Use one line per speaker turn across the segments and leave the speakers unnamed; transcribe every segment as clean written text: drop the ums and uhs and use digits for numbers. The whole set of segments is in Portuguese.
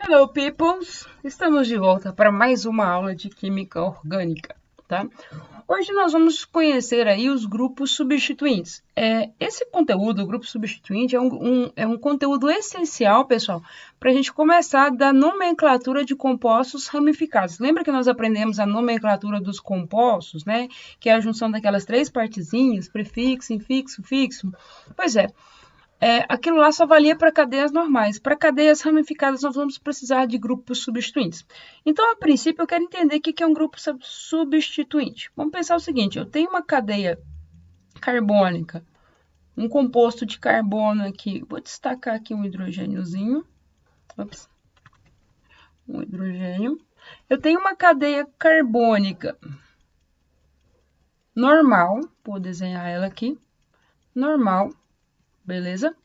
Hello, peoples! Estamos de volta para mais uma aula de Química Orgânica, tá? Hoje nós vamos conhecer aí os grupos substituintes. Esse conteúdo, o grupo substituinte, é um conteúdo essencial, pessoal, para a gente começar da nomenclatura de compostos ramificados. Lembra que nós aprendemos a nomenclatura dos compostos, né? Que é a junção daquelas três partezinhas, prefixo, infixo, fixo? Pois é. Aquilo lá só valia para cadeias normais. Para cadeias ramificadas, nós vamos precisar de grupos substituintes. Então, a princípio, eu quero entender o que é um grupo substituinte. Vamos pensar o seguinte: eu tenho uma cadeia carbônica, um composto de carbono aqui. Vou destacar aqui um hidrogêniozinho. Ops, um hidrogênio. Eu tenho uma cadeia carbônica normal. Vou desenhar ela aqui. Normal. Beleza?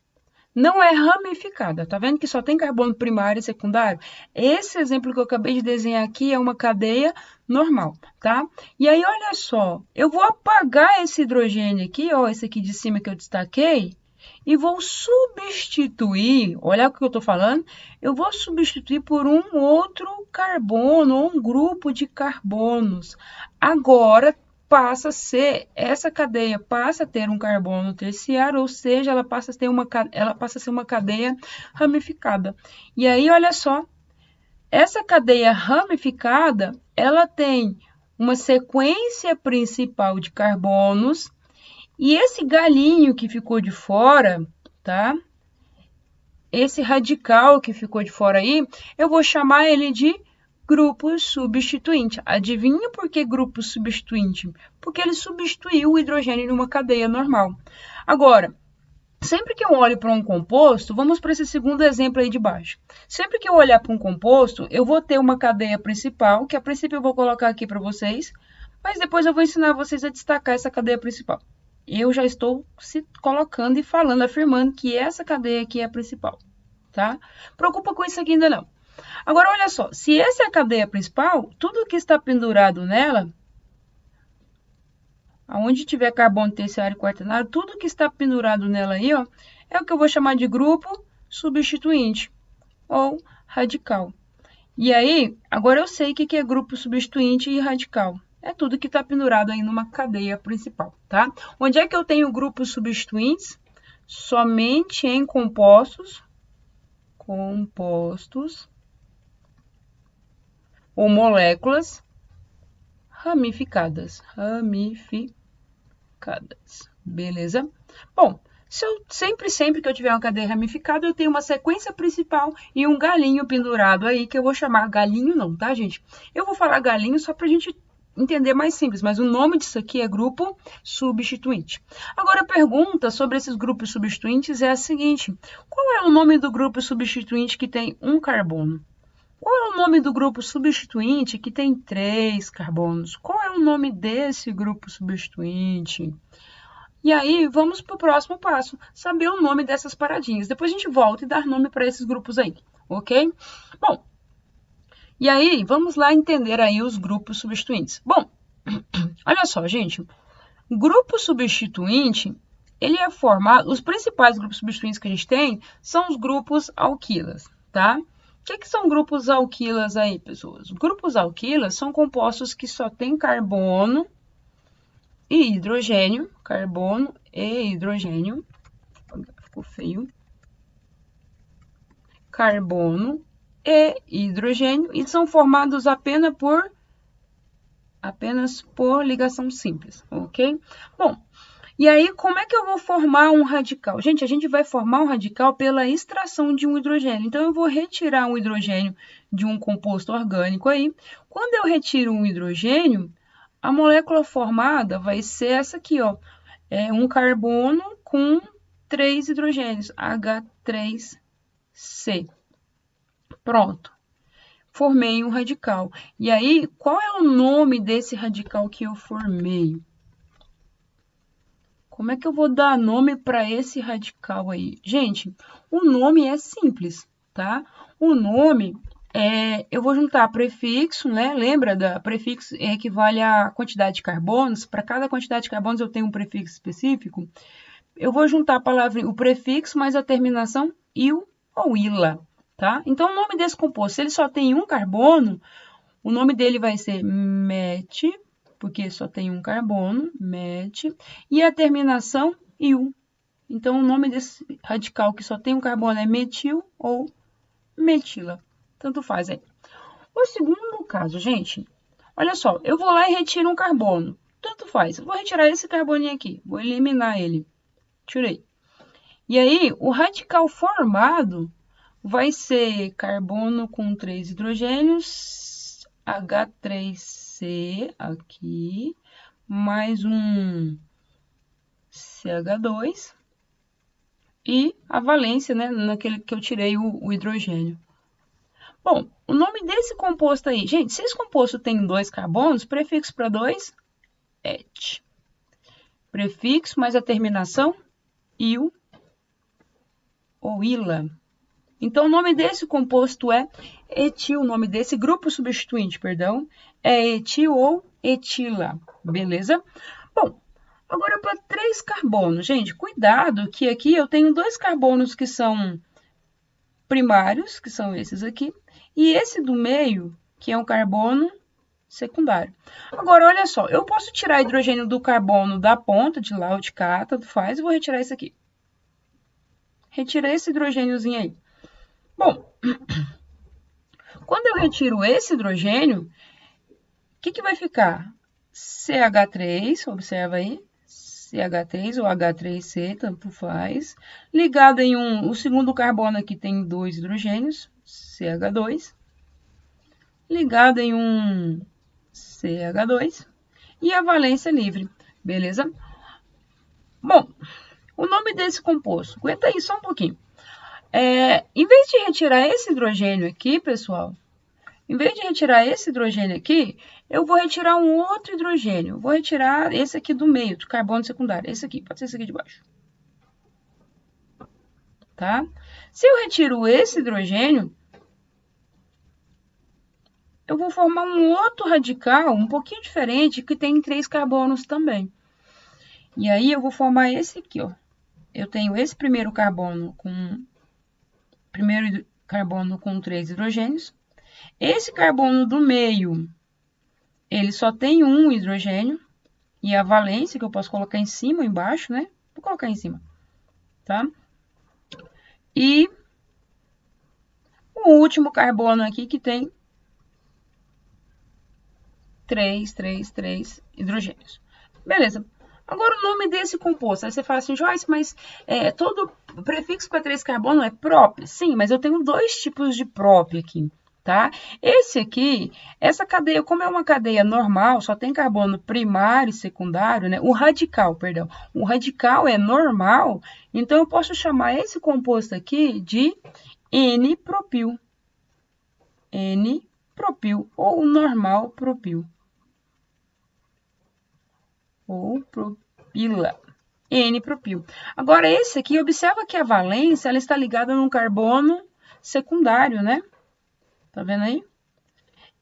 Não é ramificada. Tá vendo que só tem carbono primário e secundário? Esse exemplo que eu acabei de desenhar aqui é uma cadeia normal, tá? E aí, olha só, eu vou apagar esse hidrogênio aqui, ó, esse aqui de cima que eu destaquei, e vou substituir, olha o que eu estou falando, eu vou substituir por um outro carbono, ou um grupo de carbonos. Agora, passa a ser, essa cadeia passa a ter um carbono terciário, ou seja, ela passa a ser uma cadeia ramificada. E aí, olha só, essa cadeia ramificada, ela tem uma sequência principal de carbonos, e esse galinho que ficou de fora, tá? Esse radical que ficou de fora aí, eu vou chamar ele de grupo substituinte. Adivinha por que grupo substituinte? Porque ele substituiu o hidrogênio em uma cadeia normal. Agora, sempre que eu olho para um composto, vamos para esse segundo exemplo aí de baixo. Sempre que eu olhar para um composto, eu vou ter uma cadeia principal, que a princípio eu vou colocar aqui para vocês, mas depois eu vou ensinar vocês a destacar essa cadeia principal. Eu já estou se colocando e falando, afirmando que essa cadeia aqui é a principal, tá? Preocupa com isso aqui ainda não. Agora, olha só, se essa é a cadeia principal, tudo que está pendurado nela, aonde tiver carbono terciário e quaternário, tudo que está pendurado nela aí, ó, é o que eu vou chamar de grupo substituinte ou radical. E aí, agora eu sei o que é grupo substituinte e radical. É tudo que está pendurado aí numa cadeia principal, tá? Onde é que eu tenho grupos substituintes? Somente em compostos ou moléculas ramificadas. Beleza? Bom, sempre que eu tiver uma cadeia ramificada, eu tenho uma sequência principal e um galinho pendurado aí, que eu vou chamar galinho não, tá, gente? Eu vou falar galinho só pra gente entender mais simples, mas o nome disso aqui é grupo substituinte. Agora, a pergunta sobre esses grupos substituintes é a seguinte: qual é o nome do grupo substituinte que tem um carbono? Qual é o nome do grupo substituinte que tem 3 carbonos? Qual é o nome desse grupo substituinte? E aí, vamos para o próximo passo, saber o nome dessas paradinhas. Depois a gente volta e dar nome para esses grupos aí, ok? Bom, e aí, vamos lá entender aí os grupos substituintes. Bom, olha só, gente, grupo substituinte, ele é formado, os principais grupos substituintes que a gente tem são os grupos alquilas, tá? O que são grupos alquilas aí, pessoas? Grupos alquilas são compostos que só têm carbono e hidrogênio, carbono e hidrogênio, ficou feio, carbono e hidrogênio, e são formados apenas por ligação simples, ok? Bom, e aí como é que eu vou formar um radical? Gente, a gente vai formar um radical pela extração de um hidrogênio. Então, eu vou retirar um hidrogênio de um composto orgânico aí. Quando eu retiro um hidrogênio, a molécula formada vai ser essa aqui, ó. É um carbono com 3 hidrogênios, H3C. Pronto. Formei um radical. E aí, qual é o nome desse radical que eu formei? Como é que eu vou dar nome para esse radical aí? Gente, o nome é simples, tá? O nome eu vou juntar prefixo, né? Lembra da prefixo equivale à quantidade de carbonos? Para cada quantidade de carbonos eu tenho um prefixo específico. Eu vou juntar a palavra, o prefixo mais a terminação il ou ila. tá? Então, o nome desse composto, se ele só tem um carbono, o nome dele vai ser met, porque só tem um carbono, met, e a terminação il. Então, o nome desse radical que só tem um carbono é metil ou metila. Tanto faz aí. O segundo caso, gente, olha só, eu vou lá e retiro um carbono. Tanto faz, eu vou retirar esse carboninho aqui, vou eliminar ele. Tirei. E aí, o radical formado vai ser carbono com 3 hidrogênios, H3C aqui, mais um CH2 e a valência, né, naquele que eu tirei o hidrogênio. Bom, o nome desse composto aí, gente, se esse composto tem 2 carbonos, prefixo para 2, et. Prefixo mais a terminação, il ou ila. Então, o nome desse composto é etil, o nome desse grupo substituinte, perdão, é etil ou etila, beleza? Bom, agora para 3 carbonos, gente, cuidado que aqui eu tenho 2 carbonos que são primários, que são esses aqui, e esse do meio, que é um carbono secundário. Agora, olha só, eu posso tirar hidrogênio do carbono da ponta, de lá ou de cá, tanto faz, e vou retirar esse aqui. Retirar esse hidrogêniozinho aí. Bom, quando eu retiro esse hidrogênio, o que vai ficar? CH3, observa aí, CH3 ou H3C, tanto faz, ligado em o segundo carbono aqui tem 2 hidrogênios, CH2, ligado em um CH2 e a valência livre, beleza? Bom, o nome desse composto, aguenta aí só um pouquinho. Em vez de retirar esse hidrogênio aqui, pessoal, eu vou retirar um outro hidrogênio. Vou retirar esse aqui do meio, do carbono secundário. Esse aqui, pode ser esse aqui de baixo. Tá? Se eu retiro esse hidrogênio, eu vou formar um outro radical, um pouquinho diferente, que tem 3 carbonos também. E aí, eu vou formar esse aqui, ó. Eu tenho esse primeiro carbono com 3 hidrogênios. Esse carbono do meio, ele só tem um hidrogênio. E a valência, que eu posso colocar em cima ou embaixo, né? Vou colocar em cima, tá? E o último carbono aqui que tem 3 hidrogênios. Beleza. Agora, o nome desse composto. Aí você fala assim, Joyce, mas todo prefixo com 3 carbono é prop? Sim, mas eu tenho 2 tipos de prop aqui, tá? Esse aqui, essa cadeia, como é uma cadeia normal, só tem carbono primário e secundário, né? O radical é normal, então eu posso chamar esse composto aqui de N-propil. N-propil, ou normal propil. Ou propila. N-propil. Agora, esse aqui, observa que a valência ela está ligada num carbono secundário, né? Tá vendo aí?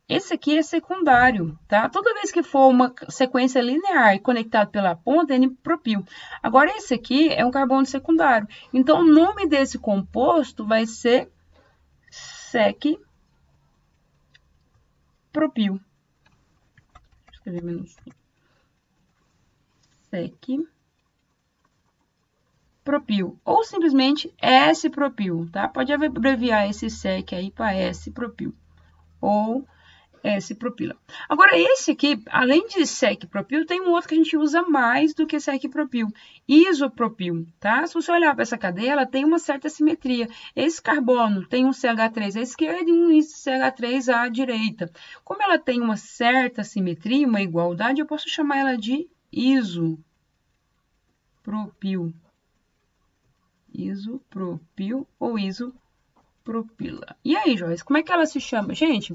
Esse aqui é secundário, tá? Toda vez que for uma sequência linear conectado pela ponta, é N-propil. Agora, esse aqui é um carbono secundário. Então, o nome desse composto vai ser sec-propil. Vou escrever minúsculo. Sec-propil. Ou simplesmente S-propil, tá? Pode abreviar esse sec aí para S-propil. Ou S-propila. Agora, esse aqui, além de sec-propil, tem um outro que a gente usa mais do que sec-propil, isopropil, tá? Se você olhar para essa cadeia, ela tem uma certa simetria. Esse carbono tem um CH3 à esquerda e um CH3 à direita. Como ela tem uma certa simetria, uma igualdade, eu posso chamar ela de isopropil. Isopropil ou isopropila. E aí, Joyce, como é que ela se chama? Gente,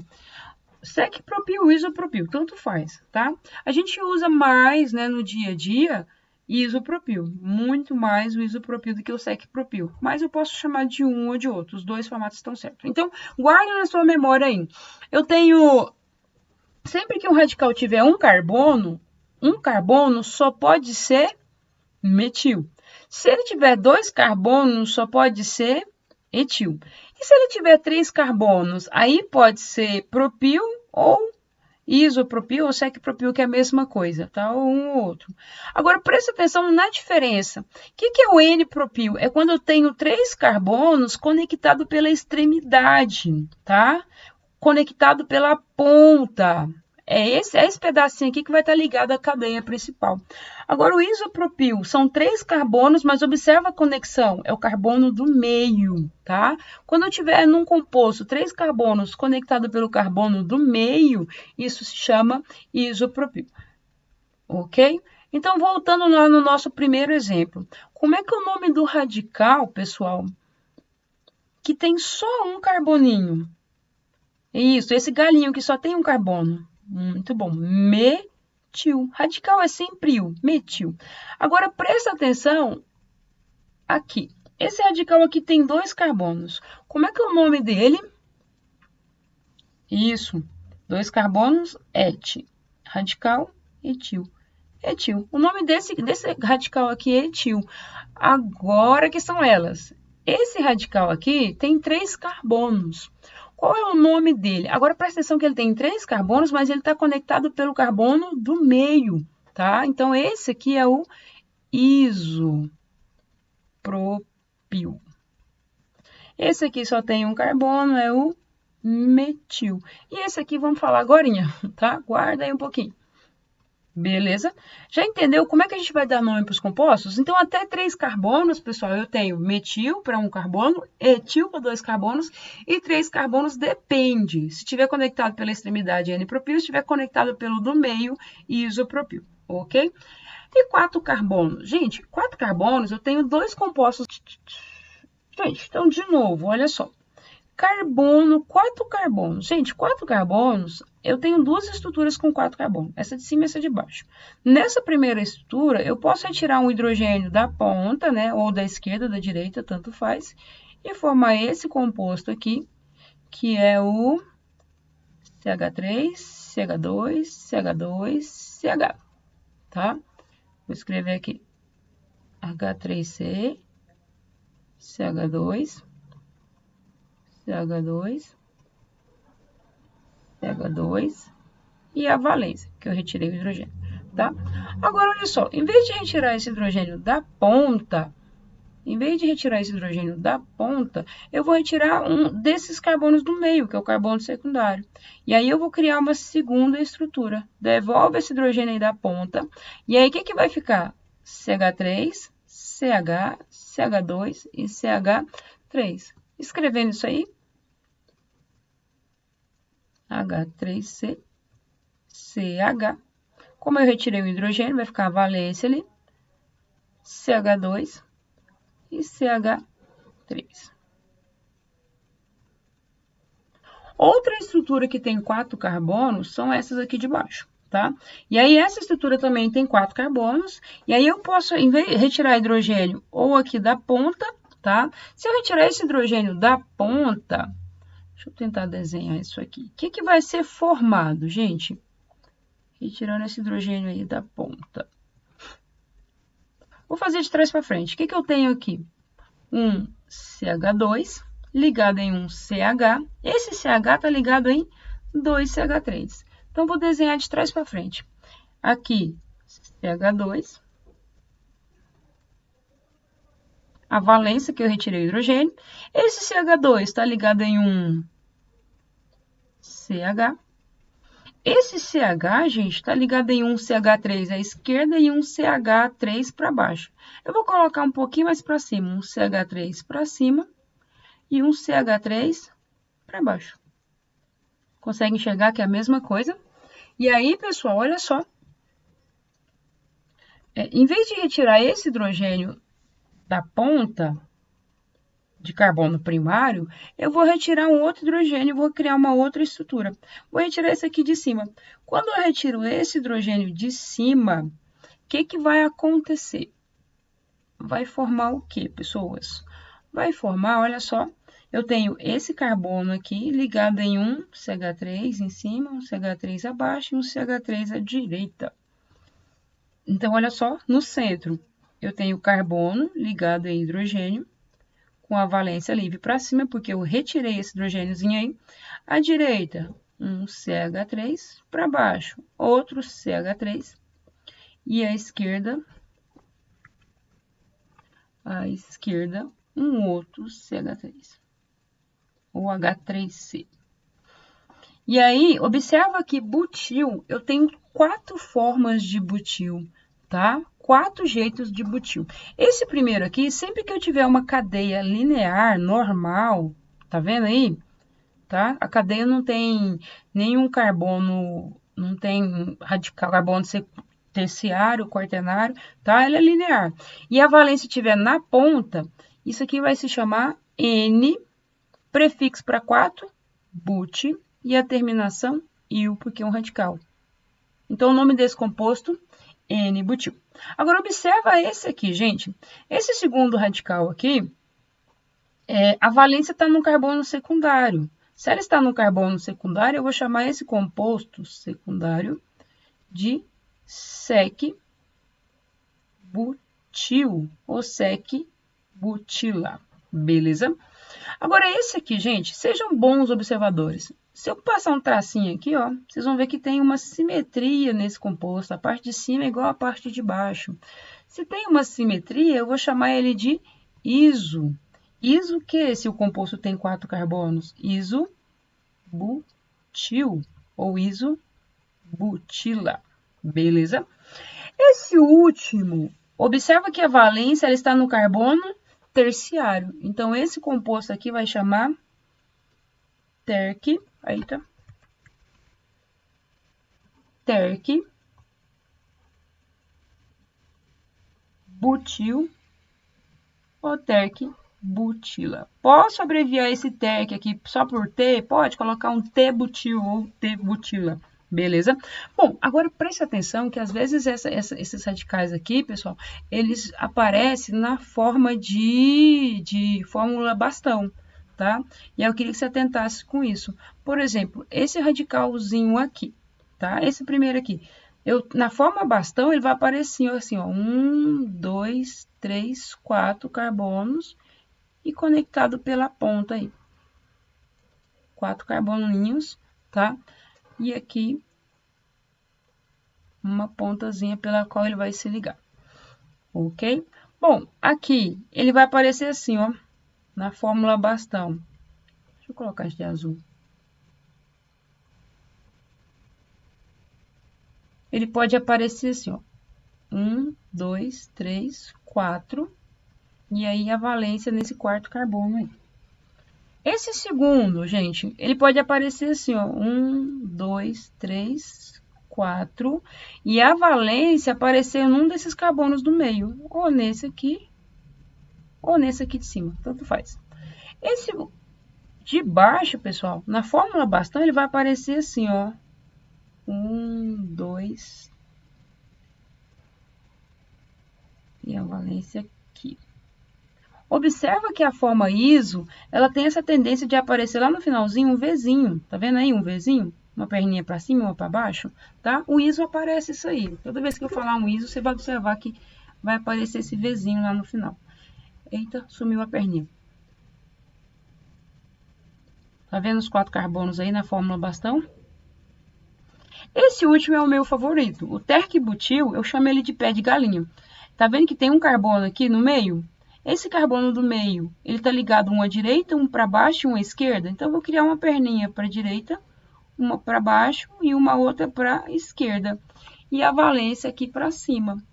sec-propil, isopropil, tanto faz, tá? A gente usa mais, né, no dia a dia, isopropil, muito mais o isopropil do que o sec-propil, mas eu posso chamar de um ou de outro, os dois formatos estão certos. Então, guarde na sua memória aí. Eu tenho, sempre que um radical tiver um carbono só pode ser metil. Se ele tiver 2 carbonos, só pode ser etil. E se ele tiver 3 carbonos, aí pode ser propil ou isopropil ou secpropil, que é a mesma coisa, tá? Ou um ou outro. Agora, presta atenção na diferença. O que é o N-propil? É quando eu tenho 3 carbonos conectados pela extremidade, tá? Conectado pela ponta. É esse pedacinho aqui que vai estar ligado à cadeia principal. Agora, o isopropil são 3 carbonos, mas observa a conexão, é o carbono do meio, tá? Quando eu tiver num composto 3 carbonos conectado pelo carbono do meio, isso se chama isopropil, ok? Então, voltando lá no nosso primeiro exemplo, como é que é o nome do radical, pessoal, que tem só um carboninho? Isso, esse galinho que só tem um carbono. Muito bom. Metil. Radical é sempre o, metil. Agora, presta atenção aqui. Esse radical aqui tem 2 carbonos. Como é que é o nome dele? Isso. 2 carbonos, et. Radical, etil. Etil. O nome desse radical aqui é etil. Agora que são elas. Esse radical aqui tem 3 carbonos. Qual é o nome dele? Agora presta atenção que ele tem 3 carbonos, mas ele está conectado pelo carbono do meio, tá? Então, esse aqui é o isopropil. Esse aqui só tem um carbono, é o metil. E esse aqui vamos falar agorinha, tá? Guarda aí um pouquinho. Beleza? Já entendeu como é que a gente vai dar nome para os compostos? Então, até 3 carbonos, pessoal, eu tenho metil para 1 carbono, etil para 2 carbonos e 3 carbonos depende. Se estiver conectado pela extremidade N-propil, se estiver conectado pelo do meio, isopropil, ok? E 4 carbonos? Gente, 4 carbonos eu tenho 2 compostos. Gente, então, de novo, olha só. Carbono, 4 carbonos. Gente, 4 carbonos, eu tenho 2 estruturas com 4 carbonos. Essa de cima e essa de baixo. Nessa primeira estrutura, eu posso retirar um hidrogênio da ponta, né? Ou da esquerda, da direita, tanto faz. E formar esse composto aqui, que é o CH3, CH2, CH2, CH. Tá? Vou escrever aqui. H3C, CH2, CH2, CH2 e a valência, que eu retirei o hidrogênio, tá? Agora, olha só, em vez de retirar esse hidrogênio da ponta, eu vou retirar um desses carbonos do meio, que é o carbono secundário. E aí eu vou criar uma segunda estrutura. Devolve esse hidrogênio aí da ponta. E aí, o que vai ficar? CH3, CH, CH2 e CH3. Escrevendo isso aí, H3C, CH. Como eu retirei o hidrogênio, vai ficar a valência ali, CH2 e CH3. Outra estrutura que tem 4 carbonos são essas aqui de baixo, tá? E aí, essa estrutura também tem 4 carbonos, e aí eu posso, em vez de retirar hidrogênio ou aqui da ponta, tá? Se eu retirar esse hidrogênio da ponta, deixa eu tentar desenhar isso aqui. O que vai ser formado, gente? Retirando esse hidrogênio aí da ponta. Vou fazer de trás para frente. O que eu tenho aqui? Um CH2 ligado em um CH. Esse CH está ligado em 2CH3. Então, vou desenhar de trás para frente. Aqui, CH2. A valência que eu retirei o hidrogênio. Esse CH2 está ligado em um CH. Esse CH, gente, está ligado em um CH3 à esquerda e um CH3 para baixo. Eu vou colocar um pouquinho mais para cima, um CH3 para cima e um CH3 para baixo. Consegue enxergar que é a mesma coisa? E aí, pessoal, olha só. Em vez de retirar esse hidrogênio da ponta de carbono primário, eu vou retirar um outro hidrogênio e vou criar uma outra estrutura. Vou retirar esse aqui de cima. Quando eu retiro esse hidrogênio de cima, o que vai acontecer? Vai formar o quê, pessoas? Vai formar, olha só, eu tenho esse carbono aqui ligado em um CH3 em cima, um CH3 abaixo e um CH3 à direita. Então, olha só, no centro, eu tenho carbono ligado em hidrogênio, com a valência livre para cima, porque eu retirei esse hidrogêniozinho aí. À direita, um CH3, para baixo, outro CH3. E à esquerda, um outro CH3, ou H3C. E aí, observa que butil, eu tenho 4 formas de butil, tá? 4 jeitos de butil. Esse primeiro aqui, sempre que eu tiver uma cadeia linear, normal, tá vendo aí? Tá? A cadeia não tem nenhum carbono, não tem radical, carbono terciário, quaternário, tá? Ela é linear. E a valência estiver na ponta, isso aqui vai se chamar N, prefixo para 4, but, e a terminação il, porque é um radical. Então, o nome desse composto, N-butil. Agora, observa esse aqui, gente. Esse segundo radical aqui, a valência está no carbono secundário. Se ela está no carbono secundário, eu vou chamar esse composto secundário de sec-butil, ou sec-butila. Beleza? Agora, esse aqui, gente, sejam bons observadores. Se eu passar um tracinho aqui, ó, vocês vão ver que tem uma simetria nesse composto. A parte de cima é igual à parte de baixo. Se tem uma simetria, eu vou chamar ele de iso. Iso o quê? Se o composto tem 4 carbonos? Isobutil ou isobutila. Beleza? Esse último, observa que a valência ela está no carbono terciário. Então, esse composto aqui vai chamar terc, butil ou terc-butila. Posso abreviar esse terc aqui só por T? Pode colocar um T-butil ou T-butila. Beleza? Bom, agora preste atenção que às vezes esses radicais aqui, pessoal, eles aparecem na forma de fórmula bastão, tá? E aí eu queria que você atentasse com isso. Por exemplo, esse radicalzinho aqui, tá? Esse primeiro aqui. Na forma bastão, ele vai aparecer assim, ó, 1, 2, 3, 4 carbonos e conectado pela ponta aí. 4 carboninhos, tá? E aqui, uma pontazinha pela qual ele vai se ligar. Ok? Bom, aqui, ele vai aparecer assim, ó, na fórmula bastão. Deixa eu colocar de azul. Ele pode aparecer assim, ó. 1, 2, 3, 4. E aí, a valência nesse quarto carbono aí. Esse segundo, gente, ele pode aparecer assim, ó. 1, 2, 3, 4. E a valência aparecer num desses carbonos do meio. Ou nesse aqui de cima. Tanto faz. Esse de baixo, pessoal, na fórmula bastão, ele vai aparecer assim, ó. 1, 2. E a valência aqui. Observa que a forma ISO, ela tem essa tendência de aparecer lá no finalzinho um Vzinho. Tá vendo aí um Vzinho? Uma perninha para cima e uma para baixo, tá? O ISO aparece isso aí. Toda vez que eu falar um ISO, você vai observar que vai aparecer esse Vzinho lá no final. Eita, sumiu a perninha. Tá vendo os 4 carbonos aí na fórmula bastão? Esse último é o meu favorito. O terc-butil, eu chamo ele de pé de galinha. Tá vendo que tem um carbono aqui no meio? Esse carbono do meio, ele está ligado um à direita, um para baixo e um à esquerda. Então, eu vou criar uma perninha para a direita, uma para baixo e uma outra para a esquerda. E a valência aqui para cima.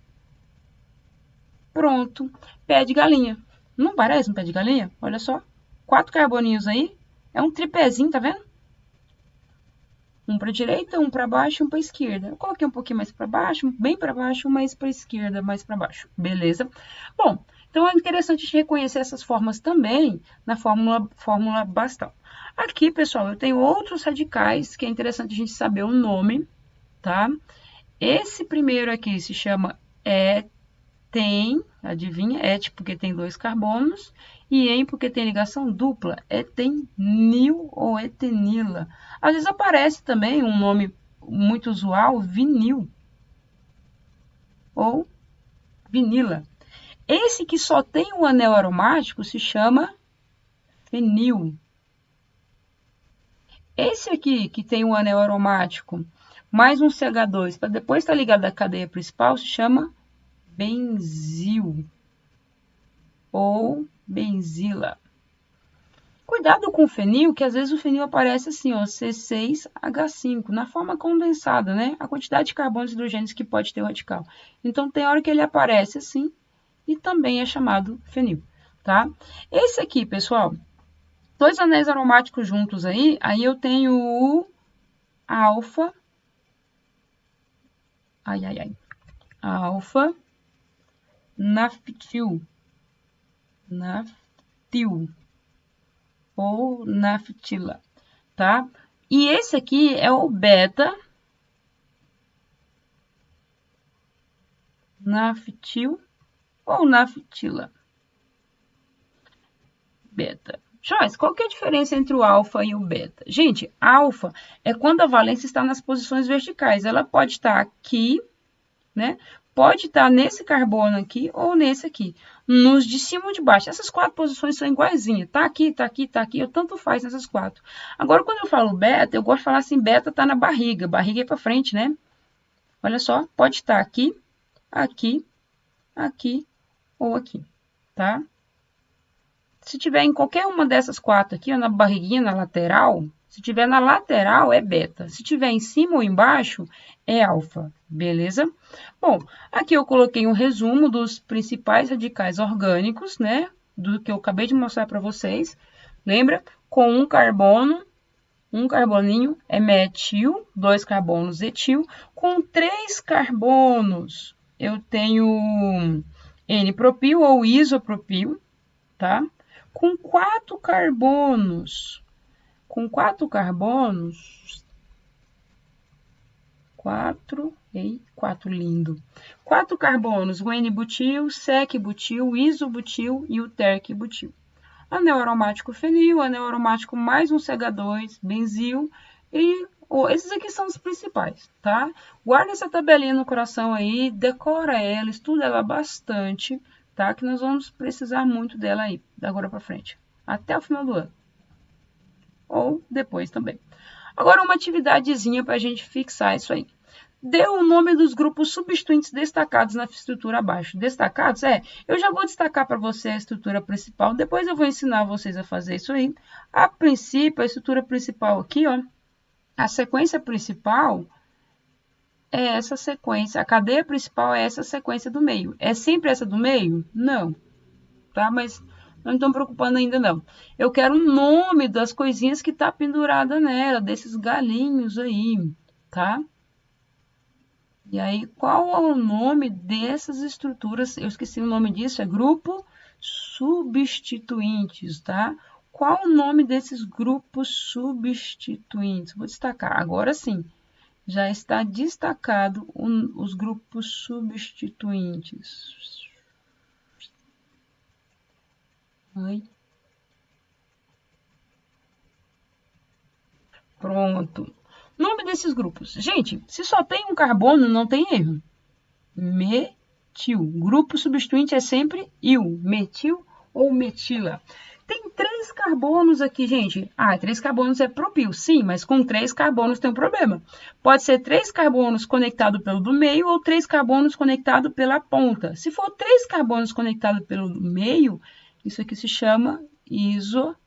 Pronto. Pé de galinha. Não parece um pé de galinha? Olha só. 4 carboninhos aí. É um tripézinho, tá vendo? Um para a direita, um para baixo e um para a esquerda. Eu coloquei um pouquinho mais para baixo, bem para baixo, mais para a esquerda, mais para baixo. Beleza? Bom, então é interessante a gente reconhecer essas formas também na fórmula bastão. Aqui, pessoal, eu tenho outros radicais que é interessante a gente saber o nome, tá? Esse primeiro aqui se chama eten, adivinha? Et porque tem 2 carbonos e en porque tem ligação dupla, etenil ou etenila. Às vezes aparece também um nome muito usual, vinil ou vinila. Esse que só tem um anel aromático se chama fenil. Esse aqui, que tem um anel aromático, mais um CH2, para depois estar ligado à cadeia principal, se chama benzil ou benzila. Cuidado com o fenil, que às vezes o fenil aparece assim, ó, C6H5, na forma condensada, né? A quantidade de carbonos e hidrogênios que pode ter o radical. Então, tem hora que ele aparece assim e também é chamado fenil, tá? Esse aqui, pessoal, dois anéis aromáticos juntos aí eu tenho o alfa, alfa naftil, ou naftila, tá? E esse aqui é o beta naftil ou naftila. Beta. Joyce, qual que é a diferença entre o alfa e o beta? Gente, alfa é quando a valência está nas posições verticais. Ela pode estar aqui, né? Pode estar nesse carbono aqui ou nesse aqui. Nos de cima ou de baixo. Essas quatro posições são iguaizinhas. Tá aqui, tá aqui, tá aqui. Eu tanto faz nessas quatro. Agora, quando eu falo beta, eu gosto de falar assim, beta tá na barriga. Barriga é para frente, né? Olha só, pode estar aqui, aqui, aqui ou aqui, tá? Se tiver em qualquer uma dessas quatro aqui, ó, na barriguinha, na lateral, se tiver na lateral é beta. Se tiver em cima ou embaixo é alfa, beleza? Bom, aqui eu coloquei um resumo dos principais radicais orgânicos, né? Do que eu acabei de mostrar para vocês. Lembra? Com um carbono, um carboninho é metil, dois carbonos etil. Com três carbonos, eu tenho N-propil ou isopropil, tá? Com quatro carbonos, quatro lindo. Quatro carbonos, o N-butil, sec-butil, isobutil e o terc-butil. Anel aromático fenil, anel aromático mais um CH2, benzil e esses aqui são os principais, tá? Guarda essa tabelinha no coração aí, decora ela, estuda ela bastante, tá? Que nós vamos precisar muito dela aí, da agora para frente, até o final do ano. Ou depois também. Agora uma atividadezinha para a gente fixar isso aí. Dê o nome dos grupos substituintes destacados na estrutura abaixo. Destacados? Eu já vou destacar para você a estrutura principal, depois eu vou ensinar vocês a fazer isso aí. A princípio, a estrutura principal aqui, ó, a sequência principal é essa sequência, a cadeia principal é essa sequência do meio. É sempre essa do meio? Não, tá? Mas não estou me preocupando ainda não. Eu quero o nome das coisinhas que tá pendurada nela, desses galinhos aí, tá? E aí, qual é o nome dessas estruturas? Eu esqueci o nome disso, é grupo substituintes, tá? Qual o nome desses grupos substituintes? Vou destacar. Agora sim, já está destacado os grupos substituintes. Oi. Pronto. Nome desses grupos. Gente, se só tem um carbono, não tem erro. Metil. Grupo substituinte é sempre il. Metil ou metila. Tem 3 carbonos aqui, gente. 3 carbonos é propil. Sim, mas com 3 carbonos tem um problema. Pode ser 3 carbonos conectados pelo do meio ou 3 carbonos conectados pela ponta. Se for 3 carbonos conectados pelo meio, isso aqui se chama isopropil.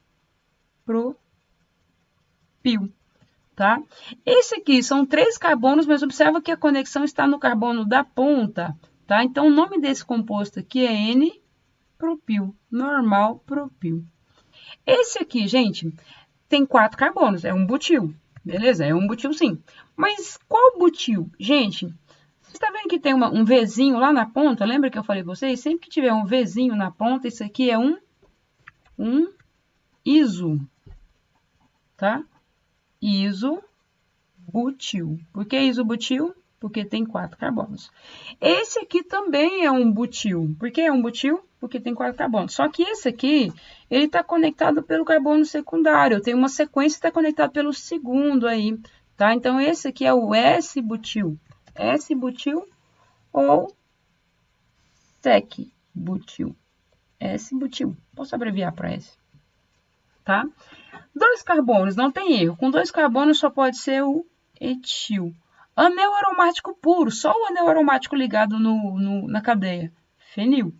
Tá? Esse aqui são 3 carbonos, mas observa que a conexão está no carbono da ponta, tá? Então, o nome desse composto aqui é N-propil, normal propil. Esse aqui, gente, tem 4 carbonos, é um butil, beleza? É um butil sim. Mas qual butil? Gente, você está vendo que tem um Vzinho lá na ponta? Lembra que eu falei para vocês? Sempre que tiver um Vzinho na ponta, isso aqui é um iso, tá? Isobutil. Por que isobutil? Porque tem 4 carbonos. Esse aqui também é um butil. Por que é um butil? Porque tem 4 carbonos. Só que esse aqui, ele está conectado pelo carbono secundário. Tem uma sequência que está conectada pelo segundo aí, tá? Então, esse aqui é o S-butil. S-butil ou sec-butil. S-butil. Posso abreviar para S. tá? 2 carbonos, não tem erro. Com 2 carbonos só pode ser o etil. Anel aromático puro, só o anel aromático ligado na cadeia. Fenil.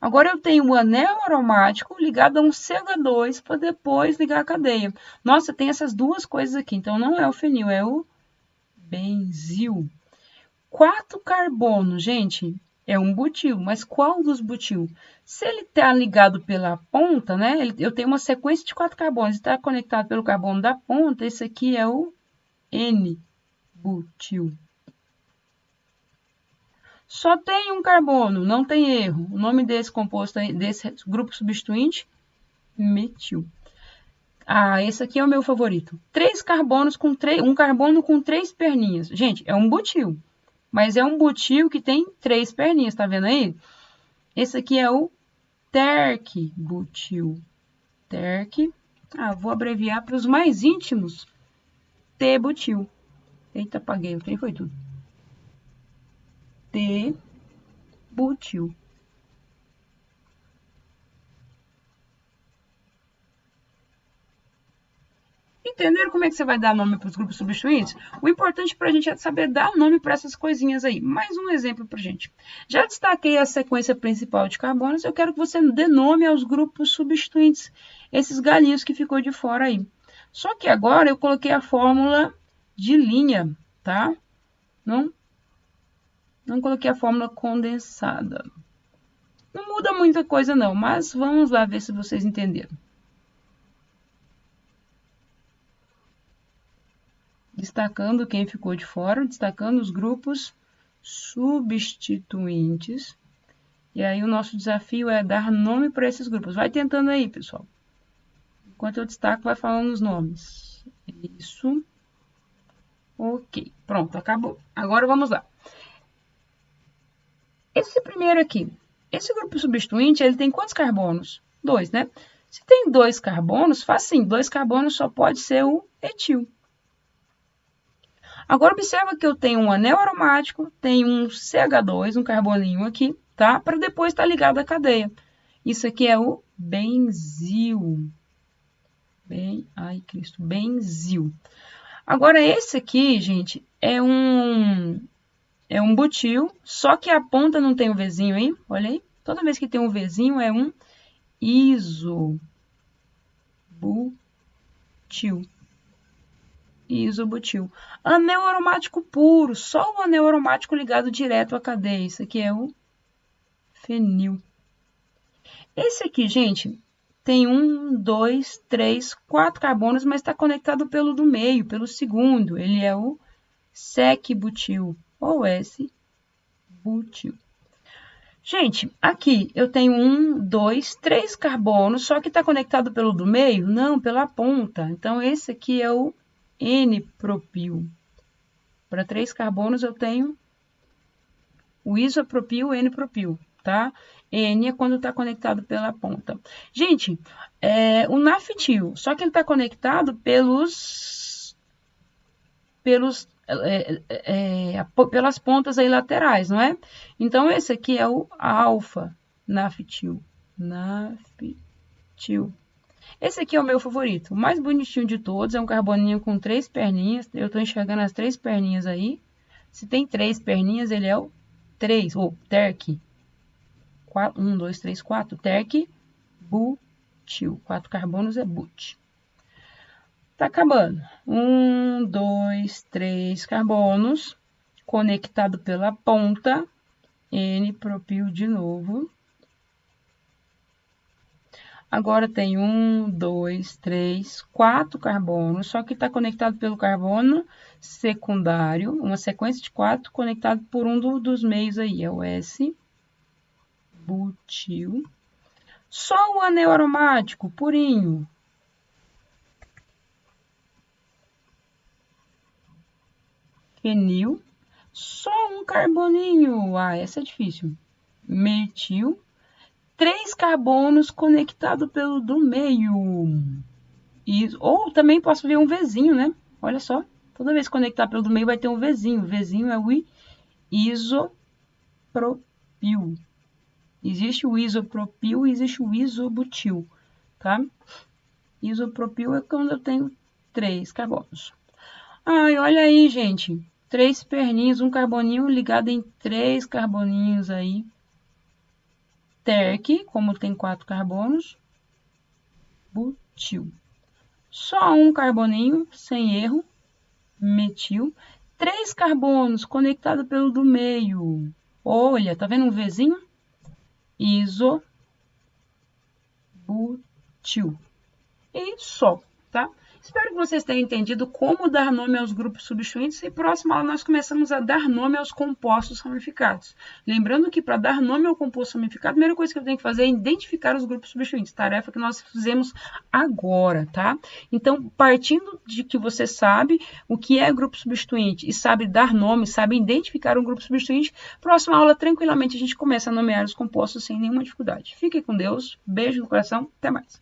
Agora eu tenho um anel aromático ligado a um CH2 para depois ligar a cadeia. Nossa, tem essas duas coisas aqui. Então não é o fenil, é o benzil. 4 carbonos, gente, é um butil. Mas qual dos butil? Se ele está ligado pela ponta, né? Eu tenho uma sequência de 4 carbonos. Está conectado pelo carbono da ponta. Esse aqui é o N-butil. Só tem um carbono, não tem erro. O nome desse composto, desse grupo substituinte, metil. Ah, esse aqui é o meu favorito. 3 carbonos com um carbono com 3 perninhas. Gente, é um butil. Mas é um butil que tem 3 perninhas, tá vendo aí? Esse aqui é o terc-butil. Terc. Vou abreviar para os mais íntimos. T-butil. Eita, apaguei, o trem foi tudo. T-butil. Entenderam como é que você vai dar nome para os grupos substituintes? O importante para a gente é saber dar nome para essas coisinhas aí. Mais um exemplo para a gente. Já destaquei a sequência principal de carbonos, eu quero que você dê nome aos grupos substituintes, esses galinhos que ficou de fora aí. Só que agora eu coloquei a fórmula de linha, tá? Não coloquei a fórmula condensada. Não muda muita coisa não, mas vamos lá ver se vocês entenderam. Destacando quem ficou de fora, destacando os grupos substituintes. E aí o nosso desafio é dar nome para esses grupos. Vai tentando aí, pessoal. Enquanto eu destaco, vai falando os nomes. Isso. Ok, pronto, acabou. Agora vamos lá. Esse primeiro aqui, esse grupo substituinte, ele tem quantos carbonos? 2, né? Se tem 2 carbonos, faz assim, 2 carbonos só pode ser o etil. Agora, observa que eu tenho um anel aromático, tenho um CH2, um carboninho aqui, tá? Para depois estar ligado à cadeia. Isso aqui é o benzil. Benzil. Agora, esse aqui, gente, é um butil, só que a ponta não tem um Vzinho aí, olha aí. Toda vez que tem um Vzinho é um isobutil. Isobutil. Anel aromático puro, só o anel aromático ligado direto à cadeia. Isso aqui é o fenil. Esse aqui, gente, tem 1, 2, 3, 4 carbonos, mas está conectado pelo do meio, pelo segundo. Ele é o sec-butil, ou S-butil. Gente, aqui eu tenho 1, 2, 3 carbonos, só que está conectado pelo do meio? Não, pela ponta. Então, esse aqui é o N-propil. Para 3 carbonos, eu tenho o isopropil e o N-propil, tá? N é quando está conectado pela ponta. Gente, o naftil, só que ele está conectado pelas pontas aí laterais, não é? Então, esse aqui é o alfa-naftil. Esse aqui é o meu favorito. O mais bonitinho de todos é um carboninho com 3 perninhas. Eu estou enxergando as 3 perninhas aí. Se tem 3 perninhas, ele é o 3, ou terc. 1, 2, 3, 4. Terc, butil. 4 carbonos é but. Tá acabando. 1, 2, 3 carbonos. Conectado pela ponta. N-propil de novo. Agora tem 1, 2, 3, 4 carbonos, só que está conectado pelo carbono secundário, uma sequência de 4 conectado por um dos meios aí, é o S-butil. Só o anel aromático, purinho. Fenil. Só um carboninho, essa é difícil. Metil. 3 carbonos conectado pelo do meio. Ou também posso ver um Vzinho, né? Olha só. Toda vez que conectar pelo do meio vai ter um Vzinho. O Vzinho é o isopropil. Existe o isopropil e existe o isobutil. tá? Isopropil é quando eu tenho 3 carbonos. Ai, olha aí, gente. 3 perninhos, um carboninho ligado em 3 carboninhos aí. Terc, como tem 4 carbonos. Butil. Só um carboninho, sem erro. Metil. 3 carbonos conectados pelo do meio. Olha, tá vendo um Vzinho? Isobutil. E só, tá? Espero que vocês tenham entendido como dar nome aos grupos substituintes e próxima aula nós começamos a dar nome aos compostos ramificados. Lembrando que para dar nome ao composto ramificado, a primeira coisa que eu tenho que fazer é identificar os grupos substituintes, tarefa que nós fizemos agora, tá? Então, partindo de que você sabe o que é grupo substituinte e sabe dar nome, sabe identificar um grupo substituinte, próxima aula tranquilamente a gente começa a nomear os compostos sem nenhuma dificuldade. Fique com Deus, beijo no coração, até mais.